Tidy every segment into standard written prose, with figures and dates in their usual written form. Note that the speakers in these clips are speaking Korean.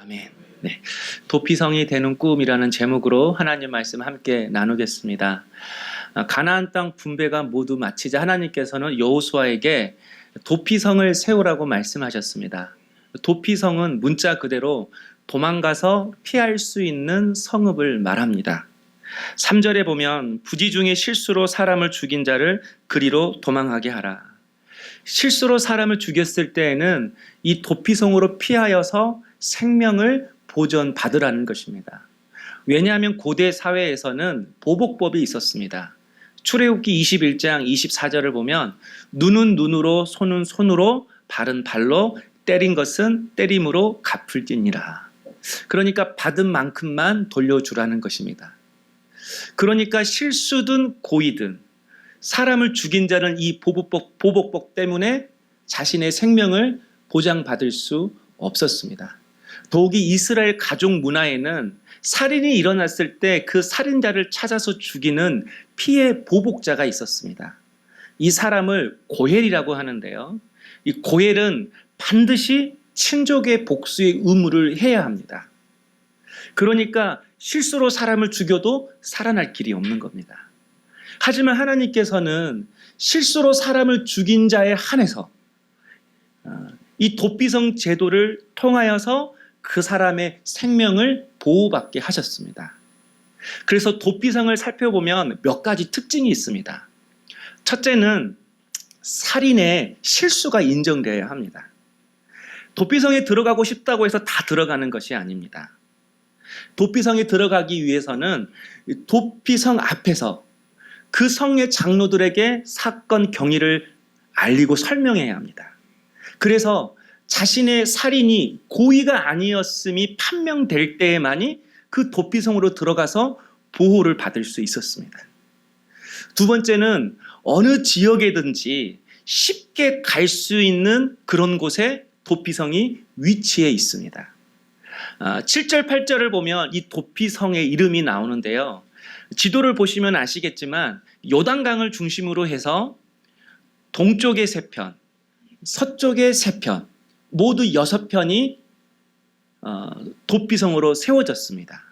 아멘. 네. 도피성이 되는 꿈이라는 제목으로 하나님 말씀 함께 나누겠습니다. 가나안 땅 분배가 모두 마치자 하나님께서는 여호수아에게 도피성을 세우라고 말씀하셨습니다. 도피성은 문자 그대로 도망가서 피할 수 있는 성읍을 말합니다. 3절에 보면 부지 중에 실수로 사람을 죽인 자를 그리로 도망하게 하라. 실수로 사람을 죽였을 때에는 이 도피성으로 피하여서 생명을 보전받으라는 것입니다. 왜냐하면 고대 사회에서는 보복법이 있었습니다. 출애굽기 21장 24절을 보면 눈은 눈으로 손은 손으로 발은 발로 때린 것은 때림으로 갚을지니라. 그러니까 받은 만큼만 돌려주라는 것입니다. 그러니까 실수든 고의든 사람을 죽인 자는 이 보복법 때문에 자신의 생명을 보장받을 수 없었습니다. 더욱이 이스라엘 가족 문화에는 살인이 일어났을 때 그 살인자를 찾아서 죽이는 피해 보복자가 있었습니다. 이 사람을 고헬이라고 하는데요. 이 고헬은 반드시 친족의 복수의 의무를 해야 합니다. 그러니까 실수로 사람을 죽여도 살아날 길이 없는 겁니다. 하지만 하나님께서는 실수로 사람을 죽인 자에 한해서 이 도피성 제도를 통하여서 그 사람의 생명을 보호받게 하셨습니다. 그래서 도피성을 살펴보면 몇 가지 특징이 있습니다. 첫째는 살인의 실수가 인정되어야 합니다. 도피성에 들어가고 싶다고 해서 다 들어가는 것이 아닙니다. 도피성에 들어가기 위해서는 도피성 앞에서 그 성의 장로들에게 사건 경위를 알리고 설명해야 합니다. 그래서 자신의 살인이 고의가 아니었음이 판명될 때에만이 그 도피성으로 들어가서 보호를 받을 수 있었습니다. 두 번째는 어느 지역에든지 쉽게 갈 수 있는 그런 곳에 도피성이 위치해 있습니다. 7절, 8절을 보면 이 도피성의 이름이 나오는데요. 지도를 보시면 아시겠지만 요단강을 중심으로 해서 동쪽에 3편, 서쪽에 3편, 모두 6편이 도피성으로 세워졌습니다.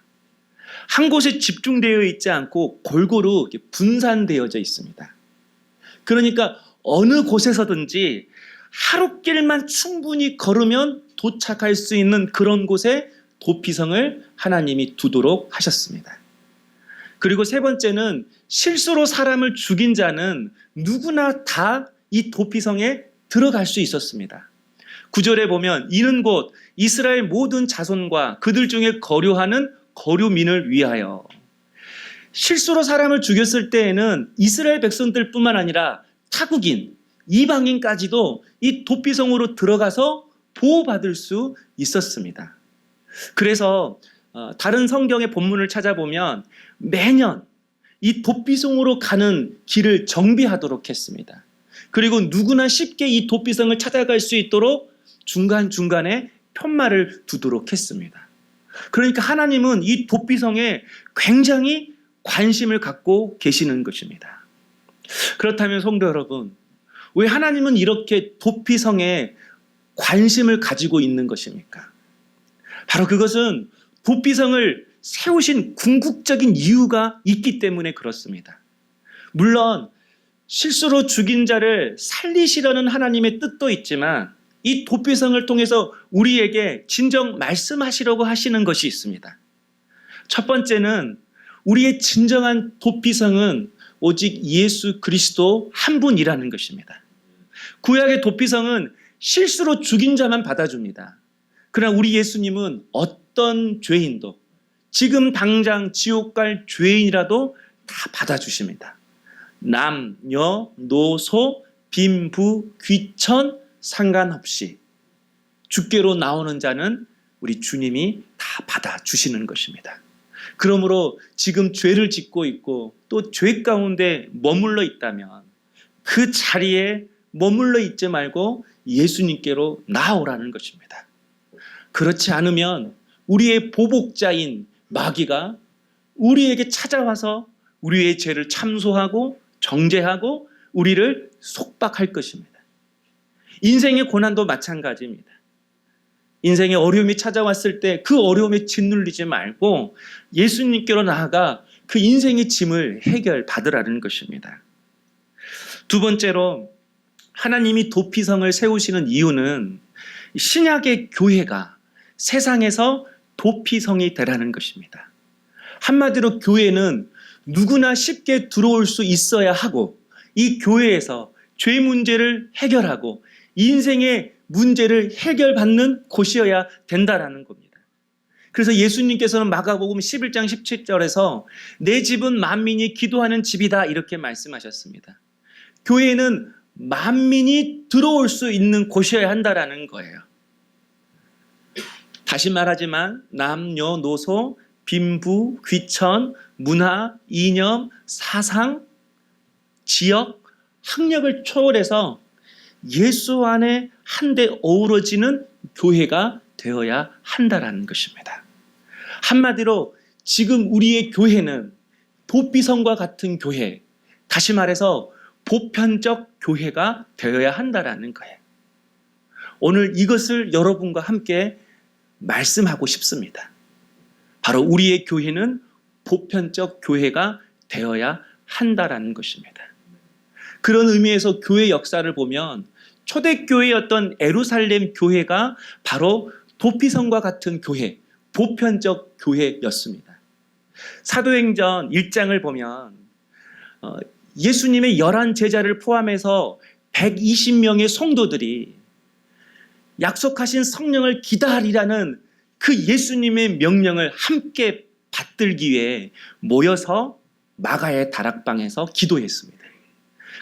한 곳에 집중되어 있지 않고 골고루 분산되어져 있습니다. 그러니까 어느 곳에서든지 하룻길만 충분히 걸으면 도착할 수 있는 그런 곳에 도피성을 하나님이 두도록 하셨습니다. 그리고 세 번째는 실수로 사람을 죽인 자는 누구나 다 이 도피성에 들어갈 수 있었습니다. 9절에 보면 이는 곧 이스라엘 모든 자손과 그들 중에 거류하는 거류민을 위하여. 실수로 사람을 죽였을 때에는 이스라엘 백성들뿐만 아니라 타국인, 이방인까지도 이 도피성으로 들어가서 보호받을 수 있었습니다. 그래서 다른 성경의 본문을 찾아보면 매년 이 도피성으로 가는 길을 정비하도록 했습니다. 그리고 누구나 쉽게 이 도피성을 찾아갈 수 있도록 중간중간에 편말을 두도록 했습니다. 그러니까 하나님은 이 도피성에 굉장히 관심을 갖고 계시는 것입니다. 그렇다면 성도 여러분, 왜 하나님은 이렇게 도피성에 관심을 가지고 있는 것입니까? 바로 그것은 도피성을 세우신 궁극적인 이유가 있기 때문에 그렇습니다. 물론 실수로 죽인 자를 살리시려는 하나님의 뜻도 있지만 이 도피성을 통해서 우리에게 진정 말씀하시려고 하시는 것이 있습니다. 첫 번째는 우리의 진정한 도피성은 오직 예수 그리스도 한 분이라는 것입니다. 구약의 도피성은 실수로 죽인 자만 받아줍니다. 그러나 우리 예수님은 어떤 죄인도 지금 당장 지옥 갈 죄인이라도 다 받아주십니다. 남녀, 노소, 빈부, 귀천 상관없이 주께로 나오는 자는 우리 주님이 다 받아주시는 것입니다. 그러므로 지금 죄를 짓고 있고 또 죄 가운데 머물러 있다면 그 자리에 머물러 있지 말고 예수님께로 나오라는 것입니다. 그렇지 않으면 우리의 보복자인 마귀가 우리에게 찾아와서 우리의 죄를 참소하고 정죄하고 우리를 속박할 것입니다. 인생의 고난도 마찬가지입니다. 인생에 어려움이 찾아왔을 때 그 어려움에 짓눌리지 말고 예수님께로 나아가 그 인생의 짐을 해결받으라는 것입니다. 두 번째로 하나님이 도피성을 세우시는 이유는 신약의 교회가 세상에서 도피성이 되라는 것입니다. 한마디로 교회는 누구나 쉽게 들어올 수 있어야 하고 이 교회에서 죄 문제를 해결하고 인생의 문제를 해결받는 곳이어야 된다라는 겁니다. 그래서 예수님께서는 마가복음 11장 17절에서 내 집은 만민이 기도하는 집이다 이렇게 말씀하셨습니다. 교회는 만민이 들어올 수 있는 곳이어야 한다라는 거예요. 다시 말하지만 남녀노소, 빈부, 귀천, 문화, 이념, 사상, 지역, 학력을 초월해서 예수 안에 한데 어우러지는 교회가 되어야 한다라는 것입니다. 한마디로 지금 우리의 교회는 도피성과 같은 교회, 다시 말해서 보편적 교회가 되어야 한다라는 거예요. 오늘 이것을 여러분과 함께 말씀하고 싶습니다. 바로 우리의 교회는 보편적 교회가 되어야 한다라는 것입니다. 그런 의미에서 교회 역사를 보면 초대교회였던 예루살렘 교회가 바로 도피성과 같은 교회, 보편적 교회였습니다. 사도행전 1장을 보면 예수님의 11 제자를 포함해서 120명의 성도들이 약속하신 성령을 기다리라는 그 예수님의 명령을 함께 받들기 위해 모여서 마가의 다락방에서 기도했습니다.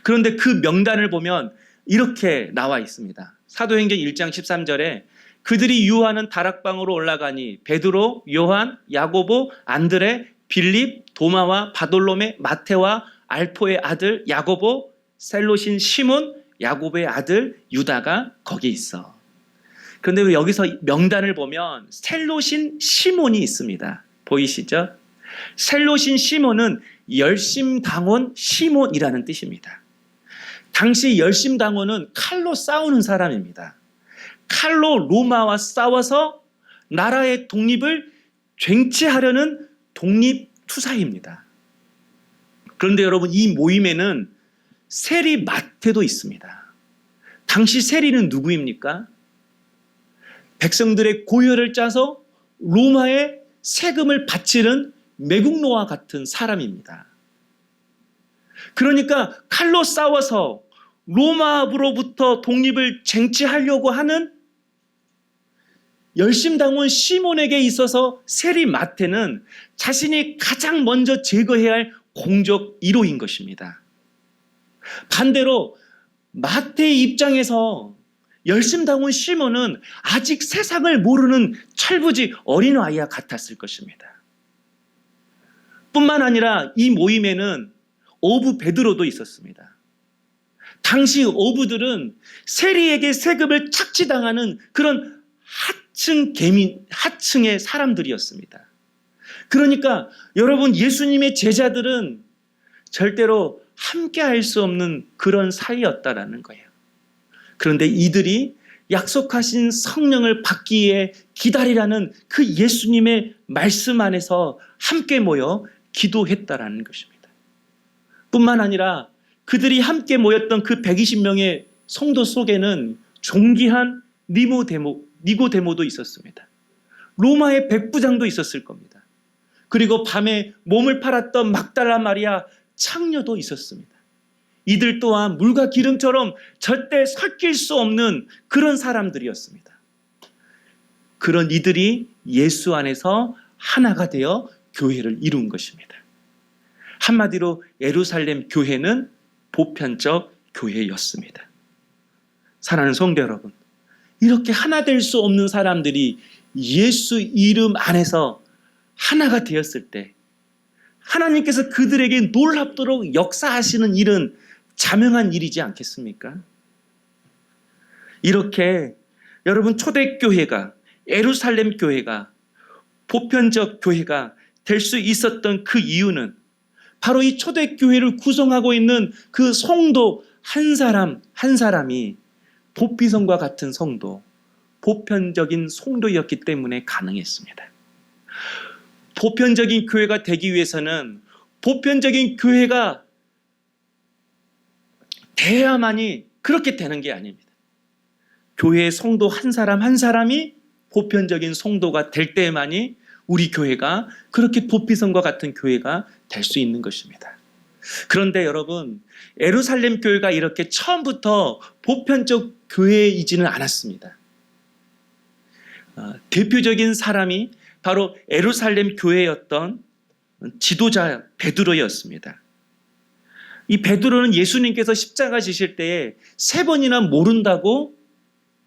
그런데 그 명단을 보면 이렇게 나와 있습니다. 사도행전 1장 13절에 그들이 유하는 다락방으로 올라가니 베드로, 요한, 야고보, 안드레, 빌립, 도마와 바돌로메, 마테와 알포의 아들 야고보, 셀롯인 시몬, 야고보의 아들 유다가 거기 있어. 그런데 여기서 명단을 보면 셀롯인 시몬이 있습니다. 보이시죠? 셀롯인 시몬은 열심당원 시몬이라는 뜻입니다. 당시 열심당원은 칼로 싸우는 사람입니다. 칼로 로마와 싸워서 나라의 독립을 쟁취하려는 독립투사입니다. 그런데 여러분, 이 모임에는 세리 마태도 있습니다. 당시 세리는 누구입니까? 백성들의 고혈을 짜서 로마에 세금을 바치는 매국노와 같은 사람입니다. 그러니까 칼로 싸워서 로마로부터 독립을 쟁취하려고 하는 열심당원 시몬에게 있어서 세리 마태는 자신이 가장 먼저 제거해야 할 공적 1호인 것입니다. 반대로 마태의 입장에서 열심당원 시몬은 아직 세상을 모르는 철부지 어린아이와 같았을 것입니다. 뿐만 아니라 이 모임에는 어부 베드로도 있었습니다. 당시 어부들은 세리에게 세금을 착취당하는 그런 하층의 사람들이었습니다. 그러니까 여러분, 예수님의 제자들은 절대로 함께 할 수 없는 그런 사이였다라는 거예요. 그런데 이들이 약속하신 성령을 받기 위해 기다리라는 그 예수님의 말씀 안에서 함께 모여 기도했다라는 것입니다. 뿐만 아니라 그들이 함께 모였던 그 120명의 성도 속에는 존귀한 니고데모도 있었습니다. 로마의 백부장도 있었을 겁니다. 그리고 밤에 몸을 팔았던 막달라 마리아 창녀도 있었습니다. 이들 또한 물과 기름처럼 절대 섞일 수 없는 그런 사람들이었습니다. 그런 이들이 예수 안에서 하나가 되어 교회를 이룬 것입니다. 한마디로 예루살렘 교회는 보편적 교회였습니다. 사랑하는 성도 여러분, 이렇게 하나 될 수 없는 사람들이 예수 이름 안에서 하나가 되었을 때 하나님께서 그들에게 놀랍도록 역사하시는 일은 자명한 일이지 않겠습니까? 이렇게 여러분, 초대교회가, 예루살렘 교회가 보편적 교회가 될 수 있었던 그 이유는 바로 이 초대교회를 구성하고 있는 그 성도 한 사람 한 사람이 도피성과 같은 성도, 보편적인 성도였기 때문에 가능했습니다. 보편적인 교회가 되기 위해서는 보편적인 교회가 돼야만이 그렇게 되는 게 아닙니다. 교회의 성도 한 사람 한 사람이 보편적인 성도가 될 때만이 우리 교회가 그렇게 도피성과 같은 교회가 될 수 있는 것입니다. 그런데 여러분, 예루살렘 교회가 이렇게 처음부터 보편적 교회이지는 않았습니다. 대표적인 사람이 바로 예루살렘 교회였던 지도자 베드로였습니다. 이 베드로는 예수님께서 십자가 지실 때에 3번이나 모른다고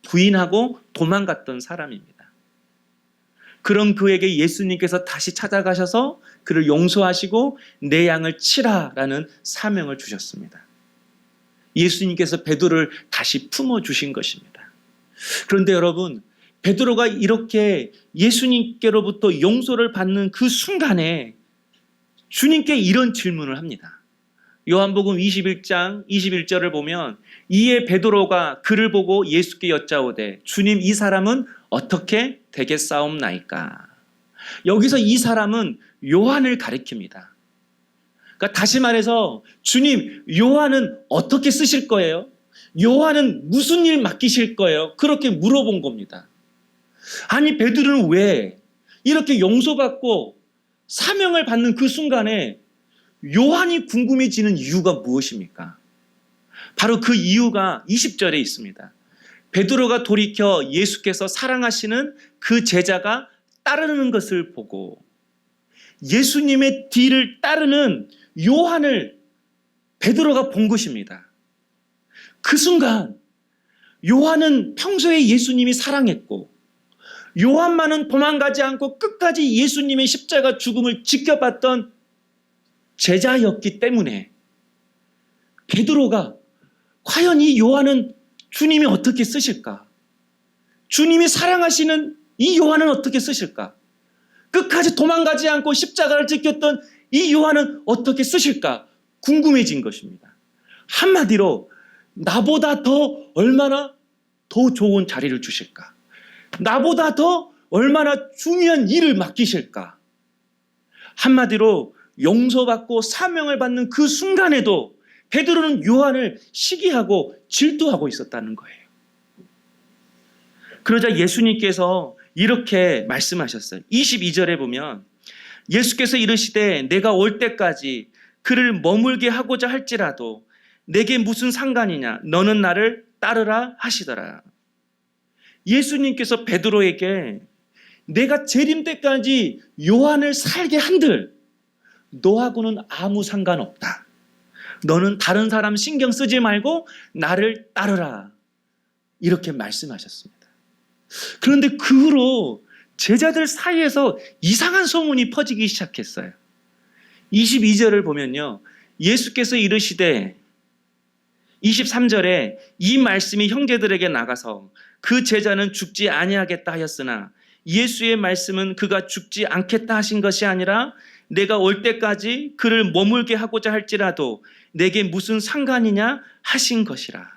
부인하고 도망갔던 사람입니다. 그런 그에게 예수님께서 다시 찾아가셔서 그를 용서하시고 내 양을 치라라는 사명을 주셨습니다. 예수님께서 베드로를 다시 품어주신 것입니다. 그런데 여러분, 베드로가 이렇게 예수님께로부터 용서를 받는 그 순간에 주님께 이런 질문을 합니다. 요한복음 21장 21절을 보면 이에 베드로가 그를 보고 예수께 여짜오되 주님, 이 사람은 어떻게 되겠사옵나이까? 여기서 이 사람은 요한을 가리킵니다. 그러니까 다시 말해서 주님, 요한은 어떻게 쓰실 거예요? 요한은 무슨 일 맡기실 거예요? 그렇게 물어본 겁니다. 아니, 베드로는 왜 이렇게 용서받고 사명을 받는 그 순간에 요한이 궁금해지는 이유가 무엇입니까? 바로 그 이유가 20절에 있습니다. 베드로가 돌이켜 예수께서 사랑하시는 그 제자가 따르는 것을 보고 예수님의 뒤를 따르는 요한을 베드로가 본 것입니다. 그 순간 요한은 평소에 예수님이 사랑했고 요한만은 도망가지 않고 끝까지 예수님의 십자가 죽음을 지켜봤던 제자였기 때문에 베드로가 과연 이 요한은 주님이 어떻게 쓰실까? 주님이 사랑하시는 이 요한은 어떻게 쓰실까? 끝까지 도망가지 않고 십자가를 지켰던 이 요한은 어떻게 쓰실까? 궁금해진 것입니다. 한마디로 나보다 더 얼마나 더 좋은 자리를 주실까? 나보다 더 얼마나 중요한 일을 맡기실까? 한마디로 용서받고 사명을 받는 그 순간에도 베드로는 요한을 시기하고 질투하고 있었다는 거예요. 그러자 예수님께서 이렇게 말씀하셨어요. 22절에 보면 예수께서 이르시되 내가 올 때까지 그를 머물게 하고자 할지라도 내게 무슨 상관이냐? 너는 나를 따르라 하시더라. 예수님께서 베드로에게 내가 재림 때까지 요한을 살게 한들 너하고는 아무 상관없다. 너는 다른 사람 신경 쓰지 말고 나를 따르라. 이렇게 말씀하셨습니다. 그런데 그 후로 제자들 사이에서 이상한 소문이 퍼지기 시작했어요. 22절을 보면요. 예수께서 이르시되 23절에 이 말씀이 형제들에게 나가서 그 제자는 죽지 아니하겠다 하였으나 예수의 말씀은 그가 죽지 않겠다 하신 것이 아니라 내가 올 때까지 그를 머물게 하고자 할지라도 내게 무슨 상관이냐 하신 것이라.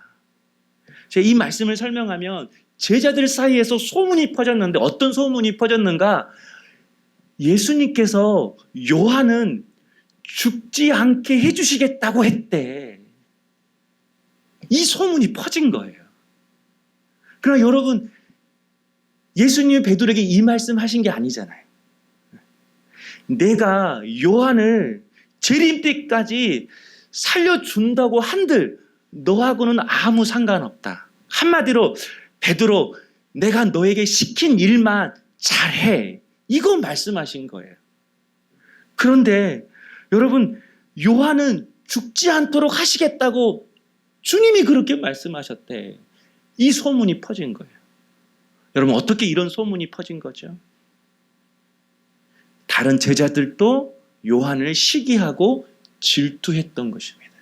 제가 이 말씀을 설명하면 제자들 사이에서 소문이 퍼졌는데 어떤 소문이 퍼졌는가? 예수님께서 요한은 죽지 않게 해주시겠다고 했대. 이 소문이 퍼진 거예요. 그러나 여러분, 예수님이 베드로에게 이 말씀하신 게 아니잖아요. 내가 요한을 재림 때까지 살려준다고 한들 너하고는 아무 상관없다. 한마디로 베드로, 내가 너에게 시킨 일만 잘해. 이거 말씀하신 거예요. 그런데 여러분, 요한은 죽지 않도록 하시겠다고 주님이 그렇게 말씀하셨대. 이 소문이 퍼진 거예요. 여러분, 어떻게 이런 소문이 퍼진 거죠? 다른 제자들도 요한을 시기하고 질투했던 것입니다.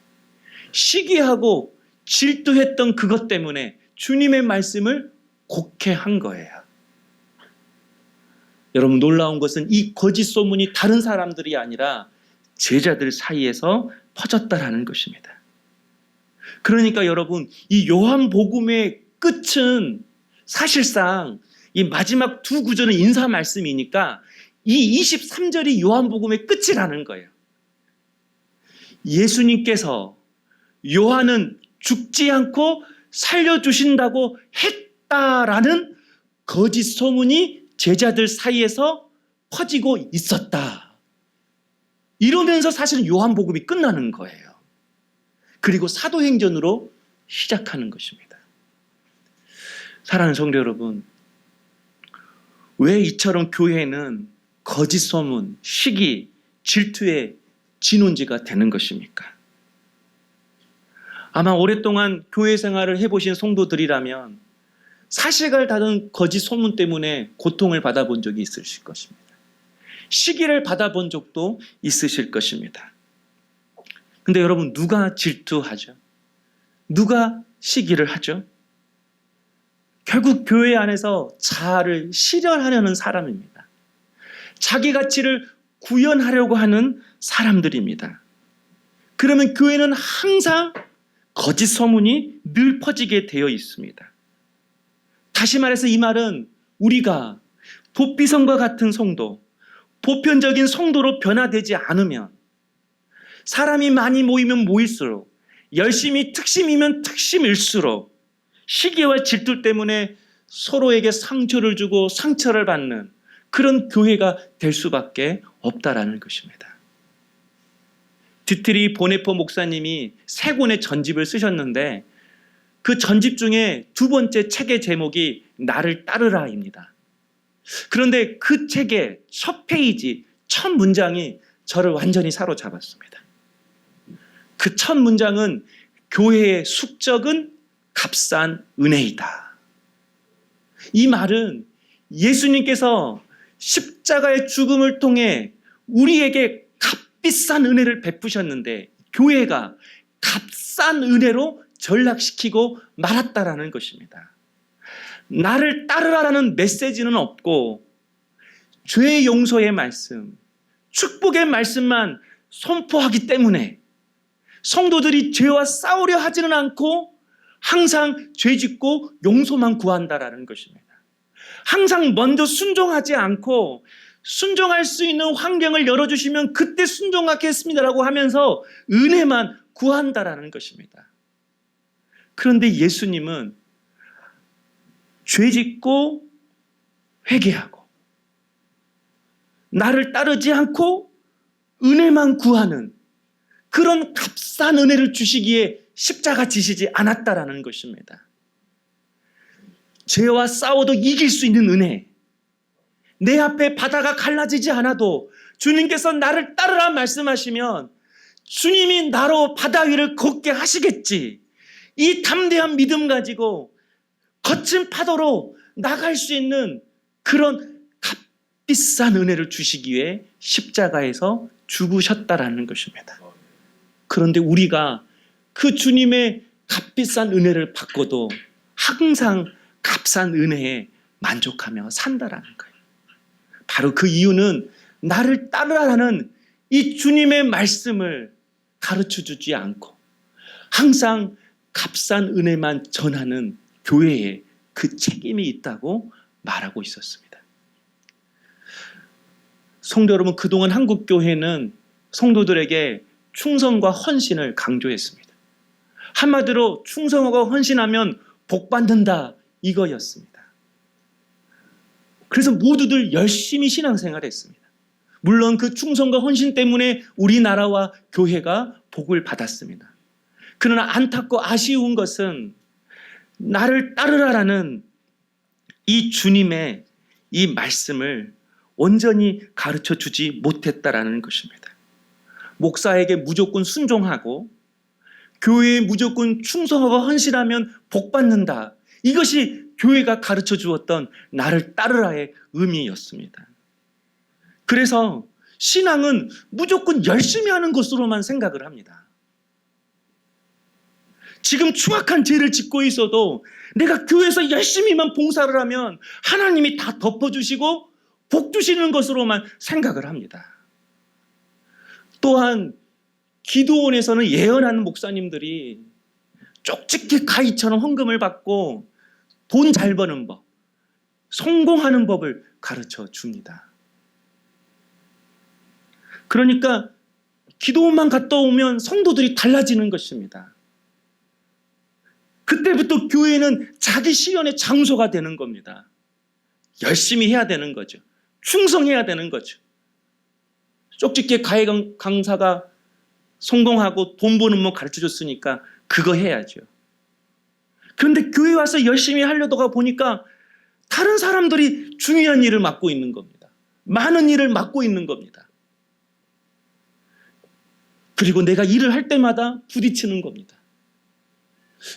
시기하고 질투했던 그것 때문에 주님의 말씀을 곡해한 거예요. 여러분, 놀라운 것은 이 거짓 소문이 다른 사람들이 아니라 제자들 사이에서 퍼졌다라는 것입니다. 그러니까 여러분, 이 요한복음의 끝은 사실상 이 마지막 두 구절은 인사 말씀이니까 이 23절이 요한복음의 끝이라는 거예요. 예수님께서 요한은 죽지 않고 살려주신다고 했다라는 거짓 소문이 제자들 사이에서 퍼지고 있었다. 이러면서 사실은 요한복음이 끝나는 거예요. 그리고 사도행전으로 시작하는 것입니다. 사랑하는 성도 여러분, 왜 이처럼 교회는 거짓 소문, 시기, 질투의 진원지가 되는 것입니까? 아마 오랫동안 교회 생활을 해보신 성도들이라면 사실을 다룬 거짓 소문 때문에 고통을 받아본 적이 있으실 것입니다. 시기를 받아본 적도 있으실 것입니다. 근데 여러분, 누가 질투하죠? 누가 시기를 하죠? 결국 교회 안에서 자아를 실현하려는 사람입니다. 자기 가치를 구현하려고 하는 사람들입니다. 그러면 교회는 항상 거짓 소문이 늘 퍼지게 되어 있습니다. 다시 말해서 이 말은 우리가 도피성과 같은 성도, 보편적인 성도로 변화되지 않으면, 사람이 많이 모이면 모일수록, 열심히 특심이면 특심일수록 시기와 질투 때문에 서로에게 상처를 주고 상처를 받는 그런 교회가 될 수밖에 없다라는 것입니다. 디트리 보네포 목사님이 3권의 전집을 쓰셨는데 그 전집 중에 2번째 책의 제목이 나를 따르라입니다. 그런데 그 책의 첫 페이지, 첫 문장이 저를 완전히 사로잡았습니다. 그 첫 문장은 교회의 숙적은 값싼 은혜이다. 이 말은 예수님께서 십자가의 죽음을 통해 우리에게 값비싼 은혜를 베푸셨는데 교회가 값싼 은혜로 전락시키고 말았다라는 것입니다. 나를 따르라라는 메시지는 없고 죄의 용서의 말씀, 축복의 말씀만 선포하기 때문에 성도들이 죄와 싸우려 하지는 않고 항상 죄짓고 용서만 구한다라는 것입니다. 항상 먼저 순종하지 않고 순종할 수 있는 환경을 열어주시면 그때 순종하겠습니다라고 하면서 은혜만 구한다라는 것입니다. 그런데 예수님은 죄짓고 회개하고 나를 따르지 않고 은혜만 구하는 그런 값싼 은혜를 주시기에 십자가 지시지 않았다라는 것입니다. 죄와 싸워도 이길 수 있는 은혜, 내 앞에 바다가 갈라지지 않아도 주님께서 나를 따르라 말씀하시면 주님이 나로 바다 위를 걷게 하시겠지, 이 담대한 믿음 가지고 거친 파도로 나갈 수 있는 그런 값비싼 은혜를 주시기 위해 십자가에서 죽으셨다라는 것입니다. 그런데 우리가 그 주님의 값비싼 은혜를 받고도 항상 값싼 은혜에 만족하며 산다라는 거예요. 바로 그 이유는 나를 따르라는 이 주님의 말씀을 가르쳐주지 않고 항상 값싼 은혜만 전하는 교회에 그 책임이 있다고 말하고 있었습니다. 성도 여러분, 그동안 한국 교회는 성도들에게 충성과 헌신을 강조했습니다. 한마디로 충성하고 헌신하면 복 받는다, 이거였습니다. 그래서 모두들 열심히 신앙생활을 했습니다. 물론 그 충성과 헌신 때문에 우리나라와 교회가 복을 받았습니다. 그러나 안타깝고 아쉬운 것은 나를 따르라라는 이 주님의 이 말씀을 온전히 가르쳐 주지 못했다라는 것입니다. 목사에게 무조건 순종하고 교회에 무조건 충성하고 헌신하면 복 받는다, 이것이 교회가 가르쳐 주었던 나를 따르라의 의미였습니다. 그래서 신앙은 무조건 열심히 하는 것으로만 생각을 합니다. 지금 추악한 죄를 짓고 있어도 내가 교회에서 열심히만 봉사를 하면 하나님이 다 덮어주시고 복 주시는 것으로만 생각을 합니다. 또한 기도원에서는 예언하는 목사님들이 쪽집게 가위처럼 헌금을 받고 돈 잘 버는 법, 성공하는 법을 가르쳐 줍니다. 그러니까 기도원만 갔다 오면 성도들이 달라지는 것입니다. 그때부터 교회는 자기 실현의 장소가 되는 겁니다. 열심히 해야 되는 거죠. 충성해야 되는 거죠. 쪽집게 가해 강사가 성공하고 돈 버는 법 가르쳐줬으니까 그거 해야죠. 그런데 교회 와서 열심히 하려다가 보니까 다른 사람들이 중요한 일을 맡고 있는 겁니다. 많은 일을 맡고 있는 겁니다. 그리고 내가 일을 할 때마다 부딪히는 겁니다.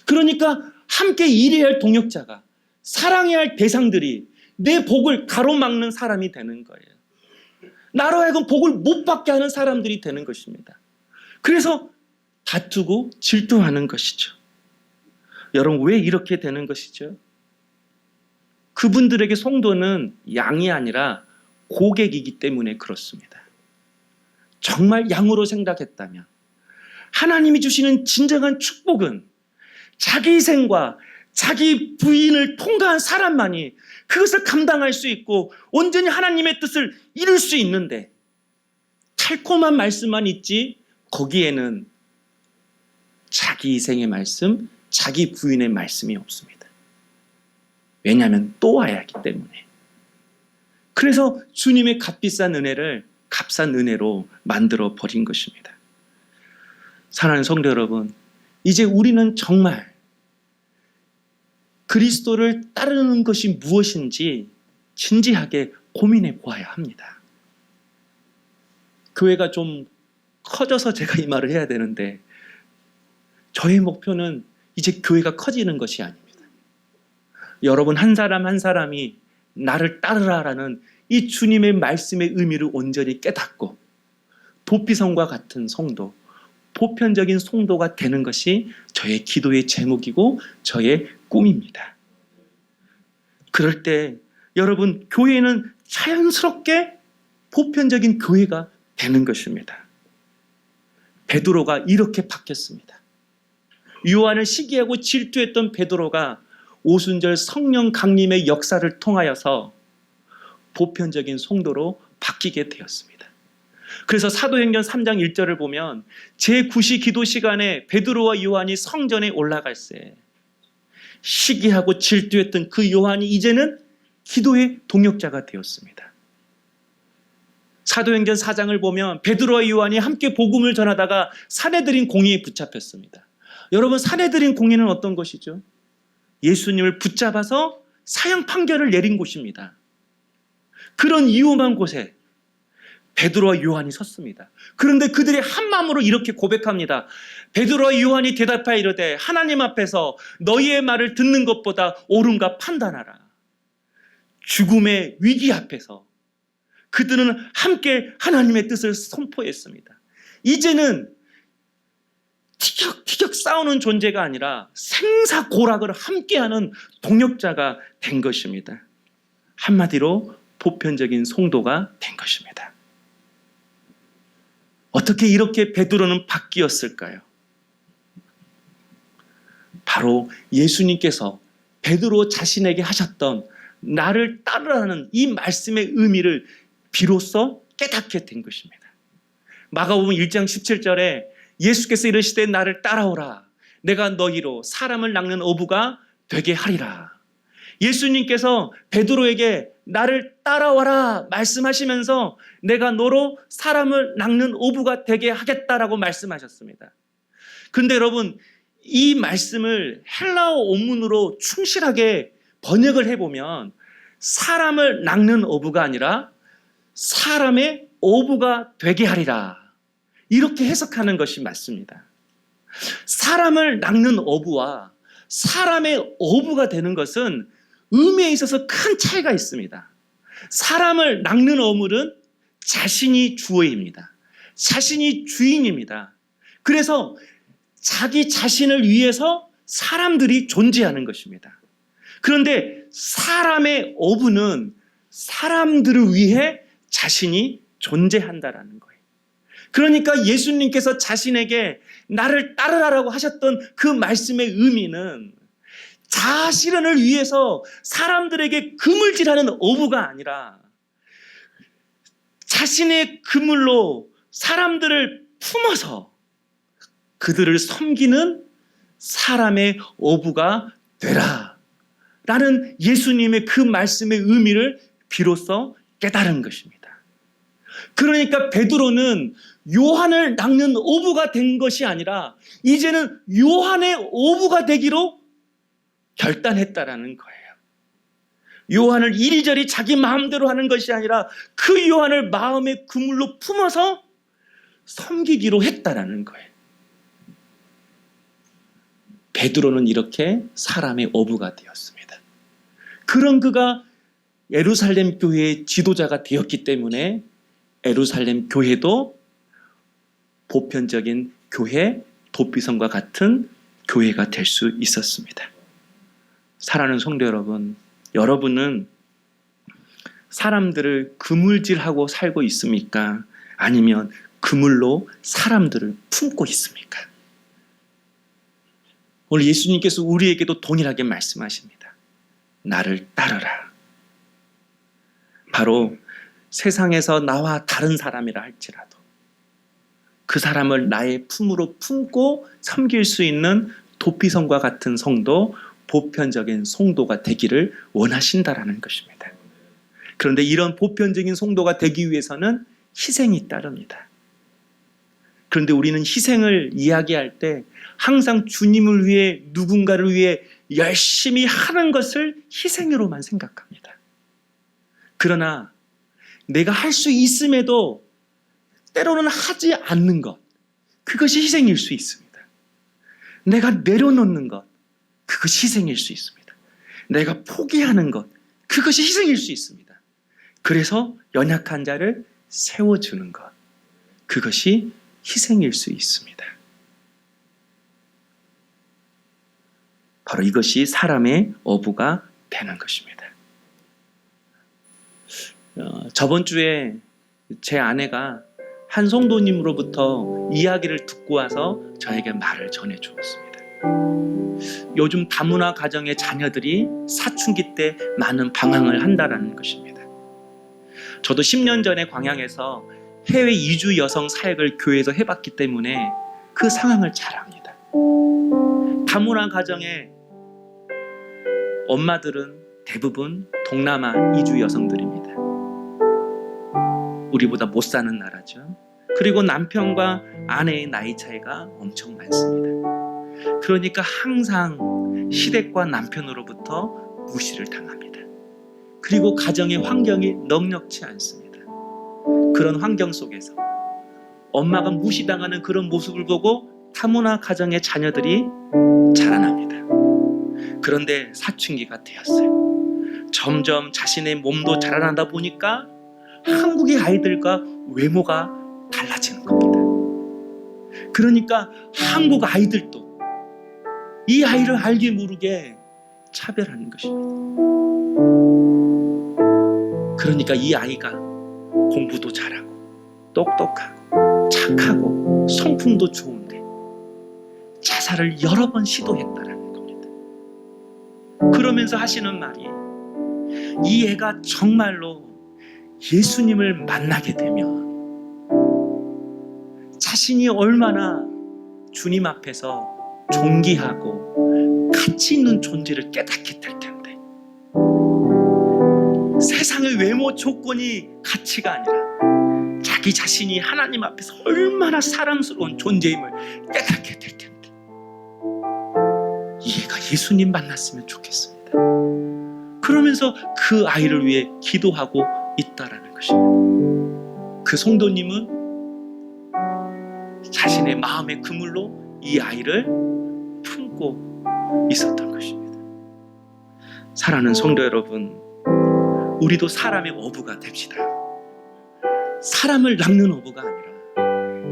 그러니까 함께 일해야 할 동역자가, 사랑해야 할 대상들이 내 복을 가로막는 사람이 되는 거예요. 나로 하여금 복을 못 받게 하는 사람들이 되는 것입니다. 그래서 다투고 질투하는 것이죠. 여러분, 왜 이렇게 되는 것이죠? 그분들에게 성도는 양이 아니라 고객이기 때문에 그렇습니다. 정말 양으로 생각했다면 하나님이 주시는 진정한 축복은 자기 희생과 자기 부인을 통과한 사람만이 그것을 감당할 수 있고 온전히 하나님의 뜻을 이룰 수 있는데, 달콤한 말씀만 있지 거기에는 자기 희생의 말씀, 자기 부인의 말씀이 없습니다. 왜냐하면 또 와야 하기 때문에. 그래서 주님의 값비싼 은혜를 값싼 은혜로 만들어 버린 것입니다. 사랑하는 성도 여러분, 이제 우리는 정말 그리스도를 따르는 것이 무엇인지 진지하게 고민해 보아야 합니다. 교회가 좀 커져서 제가 이 말을 해야 되는데, 저의 목표는 이제 교회가 커지는 것이 아닙니다. 여러분 한 사람 한 사람이 나를 따르라라는 이 주님의 말씀의 의미를 온전히 깨닫고 도피성과 같은 성도, 보편적인 성도가 되는 것이 저의 기도의 제목이고 저의 꿈입니다. 그럴 때 여러분, 교회는 자연스럽게 보편적인 교회가 되는 것입니다. 베드로가 이렇게 바뀌었습니다. 요한을 시기하고 질투했던 베드로가 오순절 성령 강림의 역사를 통하여서 보편적인 성도로 바뀌게 되었습니다. 그래서 사도행전 3장 1절을 보면 제9시 기도 시간에 베드로와 요한이 성전에 올라갈 때 시기하고 질투했던 그 요한이 이제는 기도의 동역자가 되었습니다. 사도행전 4장을 보면 베드로와 요한이 함께 복음을 전하다가 산헤드린 공의에 붙잡혔습니다. 여러분, 산헤드린 공의는 어떤 것이죠? 예수님을 붙잡아서 사형 판결을 내린 곳입니다. 그런 위험한 곳에 베드로와 요한이 섰습니다. 그런데 그들이 한 마음으로 이렇게 고백합니다. 베드로와 요한이 대답하여 이르되 하나님 앞에서 너희의 말을 듣는 것보다 옳은가 판단하라. 죽음의 위기 앞에서 그들은 함께 하나님의 뜻을 선포했습니다. 이제는 티격티격 싸우는 존재가 아니라 생사고락을 함께하는 동역자가 된 것입니다. 한마디로 보편적인 성도가 된 것입니다. 어떻게 이렇게 베드로는 바뀌었을까요? 바로 예수님께서 베드로 자신에게 하셨던 나를 따르라는 이 말씀의 의미를 비로소 깨닫게 된 것입니다. 마가복음 1장 17절에 예수께서 이르시되 나를 따라오라. 내가 너희로 사람을 낚는 어부가 되게 하리라. 예수님께서 베드로에게 나를 따라와라 말씀하시면서 내가 너로 사람을 낚는 어부가 되게 하겠다라고 말씀하셨습니다. 그런데 여러분, 이 말씀을 헬라어 원문으로 충실하게 번역을 해보면 사람을 낚는 어부가 아니라 사람의 어부가 되게 하리라, 이렇게 해석하는 것이 맞습니다. 사람을 낚는 어부와 사람의 어부가 되는 것은 의미에 있어서 큰 차이가 있습니다. 사람을 낚는 어물은 자신이 주어입니다. 자신이 주인입니다. 그래서 자기 자신을 위해서 사람들이 존재하는 것입니다. 그런데 사람의 어부는 사람들을 위해 자신이 존재한다라는 거예요. 그러니까 예수님께서 자신에게 나를 따르라고 하셨던 그 말씀의 의미는 자아실현을 위해서 사람들에게 그물질하는 어부가 아니라 자신의 그물로 사람들을 품어서 그들을 섬기는 사람의 어부가 되라 라는 예수님의 그 말씀의 의미를 비로소 깨달은 것입니다. 그러니까 베드로는 요한을 낚는 어부가 된 것이 아니라 이제는 요한의 어부가 되기로 결단했다라는 거예요. 요한을 이리저리 자기 마음대로 하는 것이 아니라 그 요한을 마음의 그물로 품어서 섬기기로 했다라는 거예요. 베드로는 이렇게 사람의 어부가 되었습니다. 그런 그가 예루살렘 교회의 지도자가 되었기 때문에 예루살렘 교회도 보편적인 교회, 도피성과 같은 교회가 될 수 있었습니다. 사랑하는 성도 여러분, 여러분은 사람들을 그물질하고 살고 있습니까? 아니면 그물로 사람들을 품고 있습니까? 오늘 예수님께서 우리에게도 동일하게 말씀하십니다. 나를 따르라. 바로 세상에서 나와 다른 사람이라 할지라도 그 사람을 나의 품으로 품고 섬길 수 있는 도피성과 같은 성도, 보편적인 성도가 되기를 원하신다라는 것입니다. 그런데 이런 보편적인 성도가 되기 위해서는 희생이 따릅니다. 그런데 우리는 희생을 이야기할 때 항상 주님을 위해, 누군가를 위해 열심히 하는 것을 희생으로만 생각합니다. 그러나 내가 할 수 있음에도 때로는 하지 않는 것, 그것이 희생일 수 있습니다. 내가 내려놓는 것, 그것이 희생일 수 있습니다. 내가 포기하는 것, 그것이 희생일 수 있습니다. 그래서 연약한 자를 세워주는 것, 그것이 희생일 수 있습니다. 바로 이것이 사람의 어부가 되는 것입니다. 저번 주에 제 아내가 한 성도님으로부터 이야기를 듣고 와서 저에게 말을 전해주었습니다. 요즘 다문화 가정의 자녀들이 사춘기 때 많은 방황을 한다는 것입니다. 저도 10년 전에 광양에서 해외 이주 여성 사역을 교회에서 해봤기 때문에 그 상황을 잘 압니다. 다문화 가정의 엄마들은 대부분 동남아 이주 여성들입니다. 우리보다 못 사는 나라죠. 그리고 남편과 아내의 나이 차이가 엄청 많습니다. 그러니까 항상 시댁과 남편으로부터 무시를 당합니다. 그리고 가정의 환경이 넉넉지 않습니다. 그런 환경 속에서 엄마가 무시당하는 그런 모습을 보고 타문화 가정의 자녀들이 자라납니다. 그런데 사춘기가 되었어요. 점점 자신의 몸도 자라나다 보니까 한국의 아이들과 외모가 달라지는 겁니다. 그러니까 한국 아이들도 이 아이를 알게 모르게 차별하는 것입니다. 그러니까 이 아이가 공부도 잘하고 똑똑하고 착하고 성품도 좋은데 자살을 여러 번 시도했다라는 겁니다. 그러면서 하시는 말이, 이 애가 정말로 예수님을 만나게 되면 자신이 얼마나 주님 앞에서 존귀하고 가치 있는 존재를 깨닫게 될 텐데, 세상의 외모 조건이 가치가 아니라 자기 자신이 하나님 앞에서 얼마나 사랑스러운 존재임을 깨닫게 될 텐데, 이 애가 예수님 만났으면 좋겠습니다. 그러면서 그 아이를 위해 기도하고 있다라는 것입니다. 그 성도님은 자신의 마음의 그물로 이 아이를 품고 있었던 것입니다. 사랑하는 성도 여러분, 우리도 사람의 어부가 됩시다. 사람을 낚는 어부가 아니라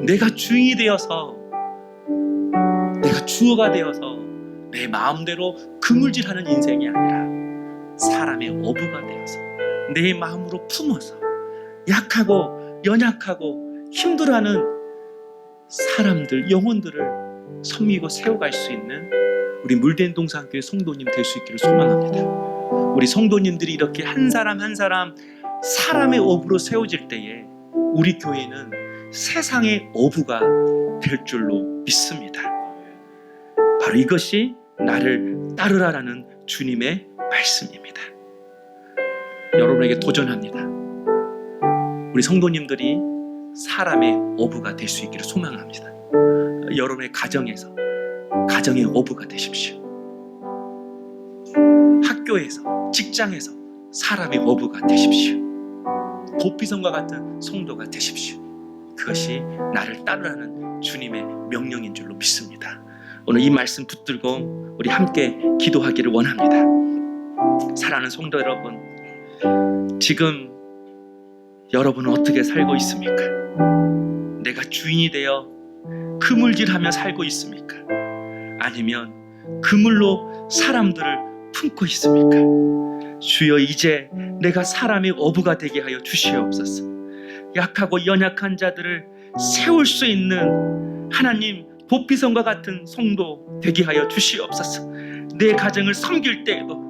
내가 주인이 되어서, 내가 주어가 되어서 내 마음대로 그물질하는 인생이 아니라 사람의 어부가 되어서 내 마음으로 품어서 약하고 연약하고 힘들어하는 사람들, 영혼들을 섬기고 세워갈 수 있는 우리 물된 동산교회 성도님 될 수 있기를 소망합니다. 우리 성도님들이 이렇게 한 사람 한 사람 사람의 어부로 세워질 때에 우리 교회는 세상의 어부가 될 줄로 믿습니다. 바로 이것이 나를 따르라라는 주님의 말씀입니다. 여러분에게 도전합니다. 우리 성도님들이 사람의 어부가 될 수 있기를 소망합니다. 여러분의 가정에서 가정의 어부가 되십시오. 학교에서, 직장에서 사람의 어부가 되십시오. 보피성과 같은 성도가 되십시오. 그것이 나를 따르라는 주님의 명령인 줄로 믿습니다. 오늘 이 말씀 붙들고 우리 함께 기도하기를 원합니다. 사랑하는 성도 여러분, 지금 여러분은 어떻게 살고 있습니까? 내가 주인이 되어 그물질하며 살고 있습니까? 아니면 그물로 사람들을 품고 있습니까? 주여, 이제 내가 사람의 어부가 되게 하여 주시옵소서. 약하고 연약한 자들을 세울 수 있는 하나님 보피성과 같은 성도 되게 하여 주시옵소서. 내 가정을 섬길 때에도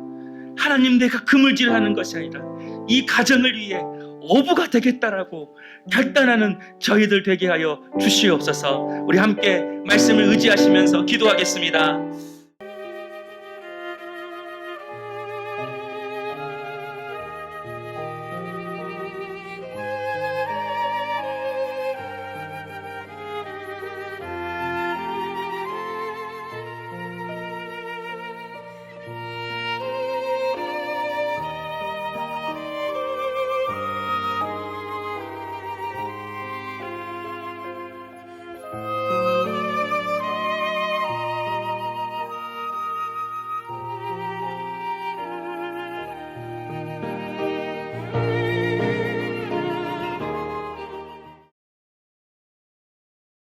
하나님, 내가 그물질하는 것이 아니라 이 가정을 위해 어부가 되겠다라고 결단하는 저희들 되게 하여 주시옵소서. 우리 함께 말씀을 의지하시면서 기도하겠습니다.